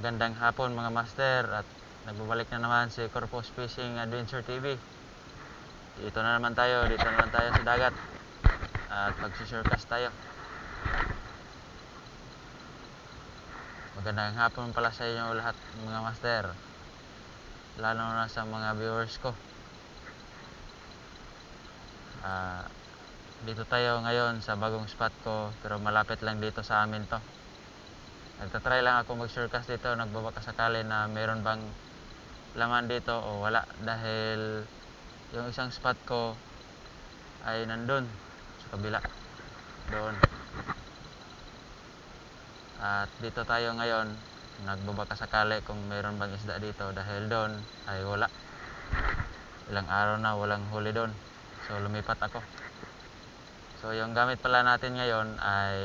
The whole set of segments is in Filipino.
Magandang hapon mga master, at nagbabalik na naman si Corpus Fishing Adventure TV. Dito na naman tayo sa dagat at magsusurcast tayo. Magandang hapon pala sa inyo lahat mga master, lalo na sa mga viewers ko. Dito tayo ngayon sa bagong spot ko, pero malapit lang dito sa amin to. Nagtatry lang ako mag-surcast dito, nagbabaka sakali na meron bang laman dito o wala, dahil yung isang spot ko ay nandun sa kabila doon. At dito tayo ngayon, nagbabaka sakali kung meron bang isda dito, dahil doon ay wala. Ilang araw na walang huli doon, so lumipat ako. So yung gamit pala natin ngayon ay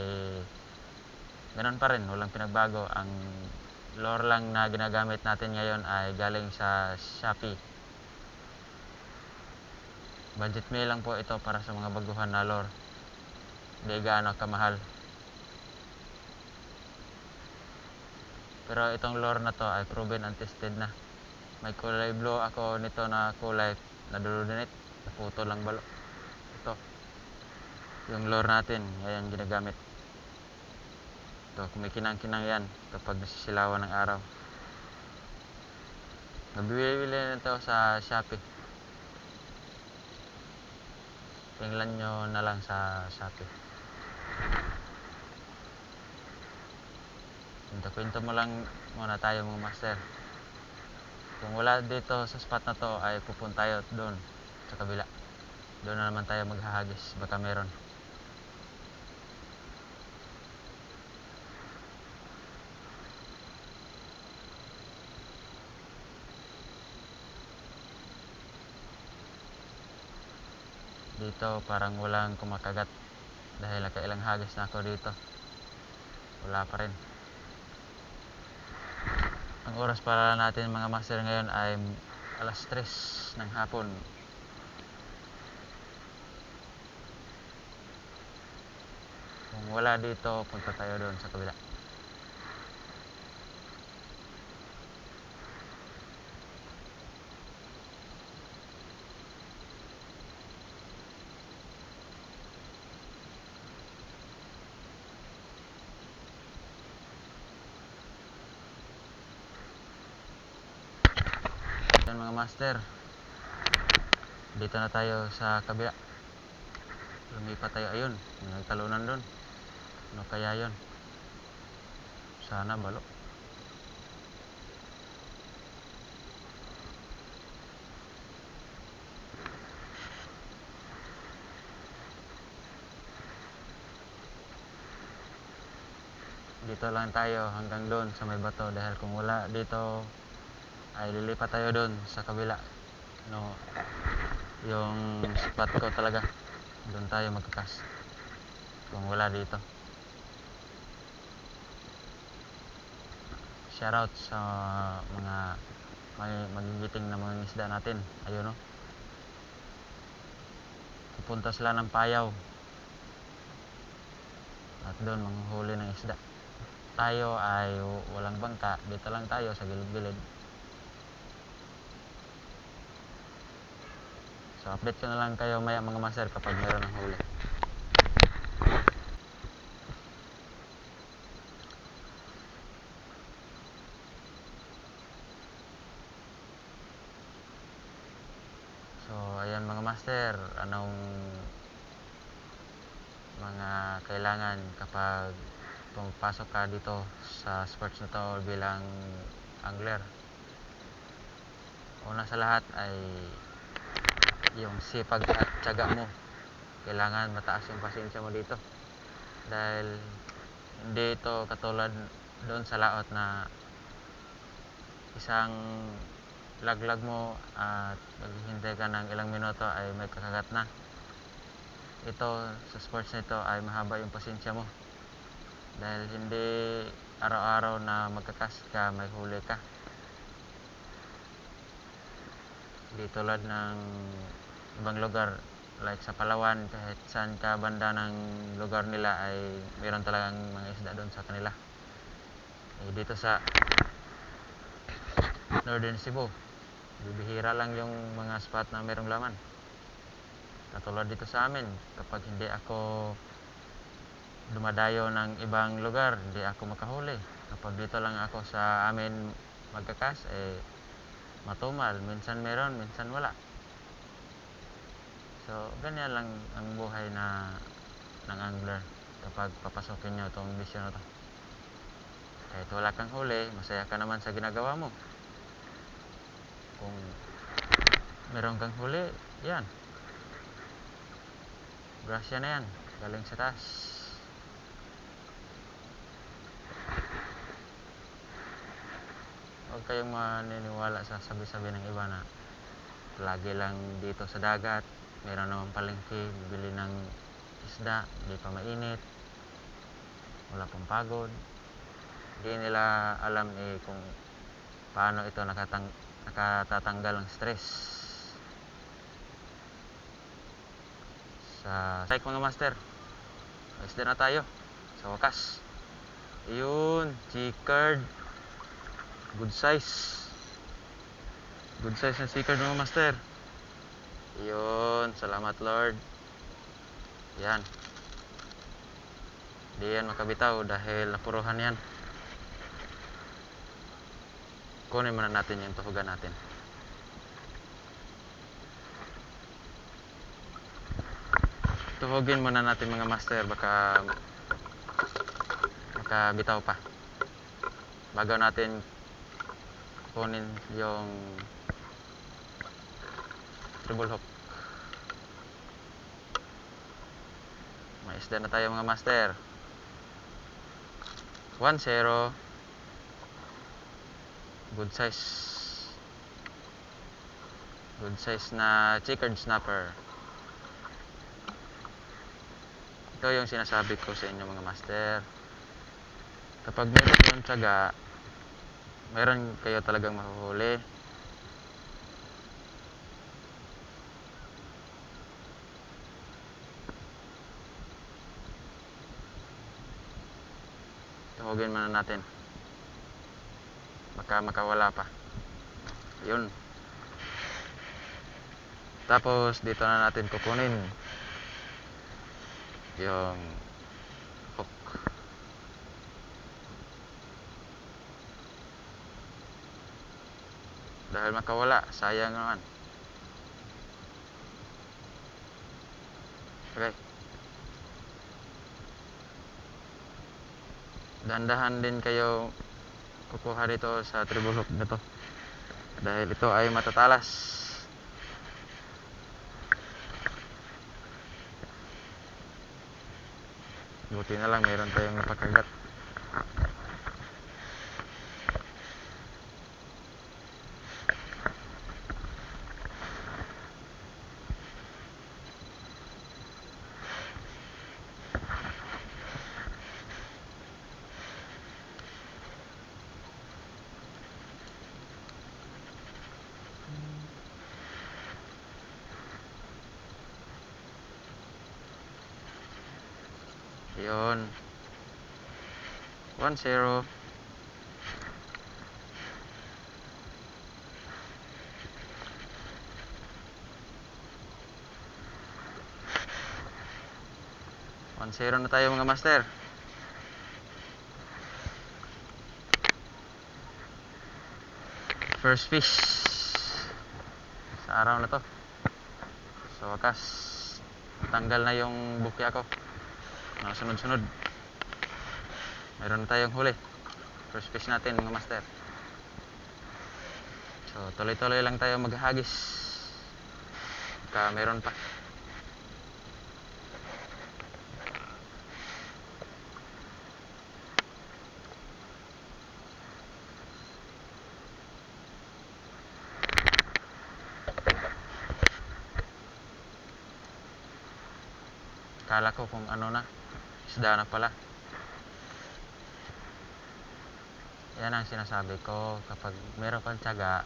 ganoon pa rin, walang pinagbago. Ang lure lang na ginagamit natin ngayon ay galing sa Shopee. Budget meal lang po ito para sa mga baguhan na lure, hindi gaano kamahal. Pero itong lure na to ay proven and tested na. May kulay blue ako nito na kulay na duludinit, naputo lang balo. Ito yung lure natin, yan ginagamit. Ito, kumikinang-kinang yan kapag nasisilawan ng araw. Nabibili nito sa Shopee. Tingnan nyo na lang sa Shopee. Kwento mo lang muna tayo mga master. Kung wala dito sa spot na to ay pupunta tayo doon sa kabila. Doon na naman tayo maghahagis, baka meron. Dito parang walang kumakagat, dahil nakailang hagis na ako dito, wala pa rin. Ang oras para natin mga master ngayon ay alas 3 ng hapon. Kung wala dito, punta tayo doon sa kabila. Yan mga master, dito na tayo sa kabila. Lumipat tayo, ayun, may talunan doon. Ano kaya yun? Sana balo. Dito lang tayo hanggang doon sa may bato, dahil kung wala dito ay lilipat tayo doon sa kabila. No, yung spot ko talaga, doon tayo magkakas kung wala dito. Shoutout sa mga magigiting na mga isda natin. Ayun, no, pupunta sila ng Payaw at doon manghuli ng isda. Tayo ay walang bangka, dito lang tayo sa gilid-gilid. So update ko na lang kayo maya mga master kapag meron ng huli. So ayan mga master, anong mga kailangan kapag pumapasok ka dito sa sports na to bilang angler? Una sa lahat ay yung sipag at tiyaga mo. Kailangan mataas yung pasensya mo dito, dahil hindi ito katulad doon sa laot na isang laglag mo at maghihintay ka ng ilang minuto ay may kakagat na. Ito sa sports nito ay mahaba yung pasensya mo, dahil hindi araw-araw na magkakas ka may huli ka. Di tulad ng ibang lugar like sa Palawan, kahit saan ka banda ng lugar nila ay meron talagang mga isda doon sa kanila. Dito sa Northern Cebu. Bibihira lang yung mga spot na merong laman. Katulad dito sa amin, kapag hindi ako dumadayo ng ibang lugar, hindi ako makahuli. Kapag dito lang ako sa amin magkakas, matumal. Minsan meron, minsan wala. So, ganyan lang ang buhay ng angler kapag papasokin nyo itong mission na to. Kahit wala kang huli, masaya ka naman sa ginagawa mo. Kung meron kang huli, yan. Grasya na yan. Galing sa taas. Huwag kayong maniniwala sa sabi-sabi ng iba na lagi lang dito sa dagat. Meron naman palengke, bibili ng isda, hindi pa mainit. Wala pang pagod. Hindi nila alam kung paano ito nakatatanggal ng stress. Sa strike mga master, isda na tayo sa wakas. Ayun, chicard, good size na chicard mga master. Ayun, salamat Lord. Yan, di yan makabitaw dahil napuruhan yan. Kunin muna natin yung tuhugan natin. Tuhugin muna natin mga master, baka makabitaw pa bago natin kunin yung treble hook. May isda na tayo mga master. 1-0. Good size na chicard snapper. Ito yung sinasabi ko sa inyo mga master. Kapag meron yung tiyaga, meron kayo talagang mahuhuli. Tuhugin muna natin. Baka makawala pa. Yun. Tapos dito na natin kukunin yung hook. Dahil makawala, sayang naman. Okay. Dahan-dahan din kayo kukuha dito sa treble hook na to. Dahil ito ay matatalas. Buti na lang mayroon tayong napakagat. Yun. 1-0. Na tayo mga master. First fish sa araw na to. Sa wakas, tanggal na yung buki ako. Sunod-sunod. Meron na tayong huli. First fish natin mga master. So tuloy-tuloy lang tayo maghahagis. Meron pa. Kala ko kung ano na, isda na pala. Yan ang sinasabi ko, kapag meron kang tiyaga,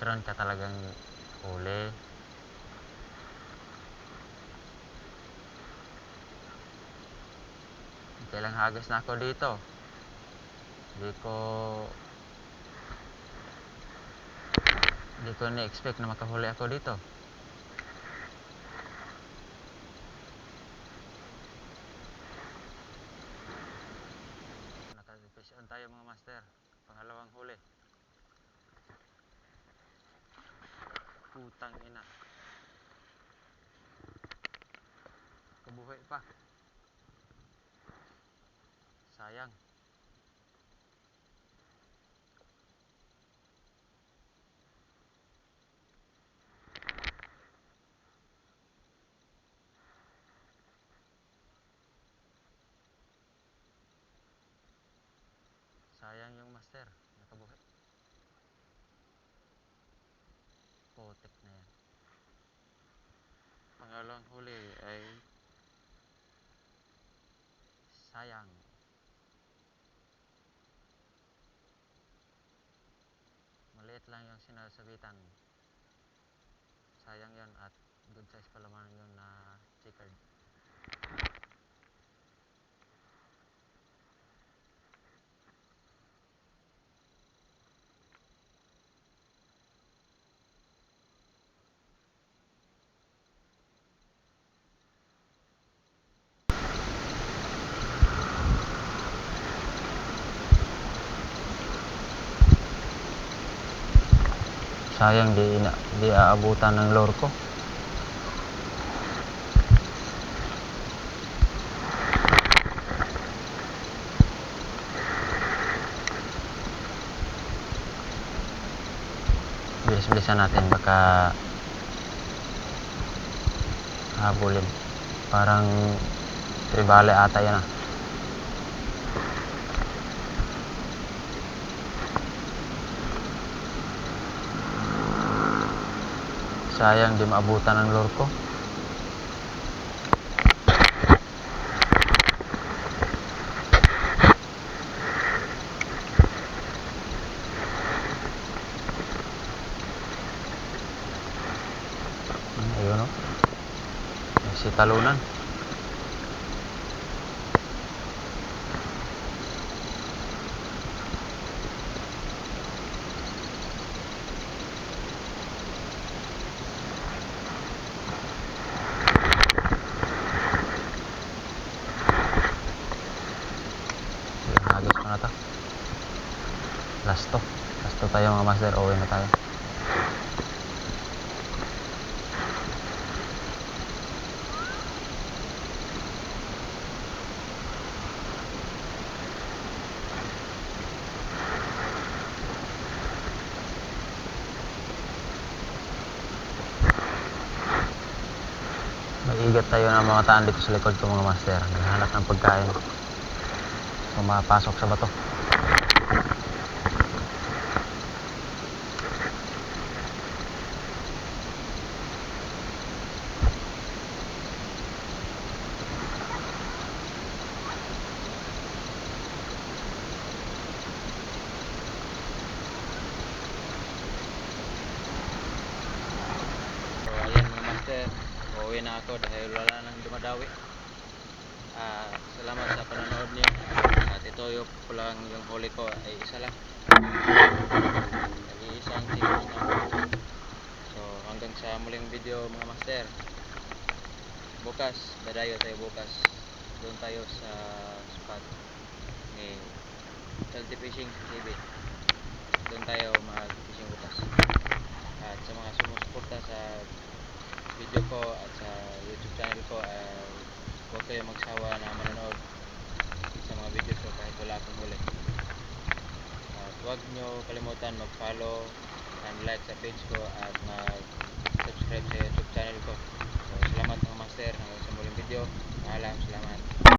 meron ka talagang huli. Kailang hagis na ako dito. Hindi ko Hindi ko na-expect na makahuli ako dito. Naka-fish on tayo mga master. Pangalawang huli. Putang ina. Kabuhay pa. Sayang. Sayang yung master. Nakabuhay. Potek na yan. Pangalawang huli ay sayang. Maliit lang yung sinasabitan. Sayang yon at good size pa naman yung na checkered. Sayang di aabutan ng lure ko. Bilis-bilisan natin baka habulin. Parang tribale ata yan ah. Sayang di maabutan ng lure ko. Ayun o. Si talunan. Hagis ko na to. Last to tayo mga master. Uwi na tayo. Mag-igat tayo ng mga taan dito sa likod ko mga master. Naghahanap ng pagkain. Pumapasok sa bato. So ayan mga master, uuwi na ako dahil wala nang dumadawi. Salamat sa panonood niyo. At ito yung lang yung huli ko ay isa lang. Nag-iisang tigos na. So hanggang sa muling video mga master. Bukas, dadayo tayo bukas. Doon tayo sa spot ni Salty Fishing TV. Doon tayo mag-fishing bukas. At sa mga sumusuporta sa video ko at sa YouTube channel ko, huwag kayo magsawa na manonood sa mga videos ko kahit wala akong huli. At huwag nyo kalimutan mag-follow and like sa page ko at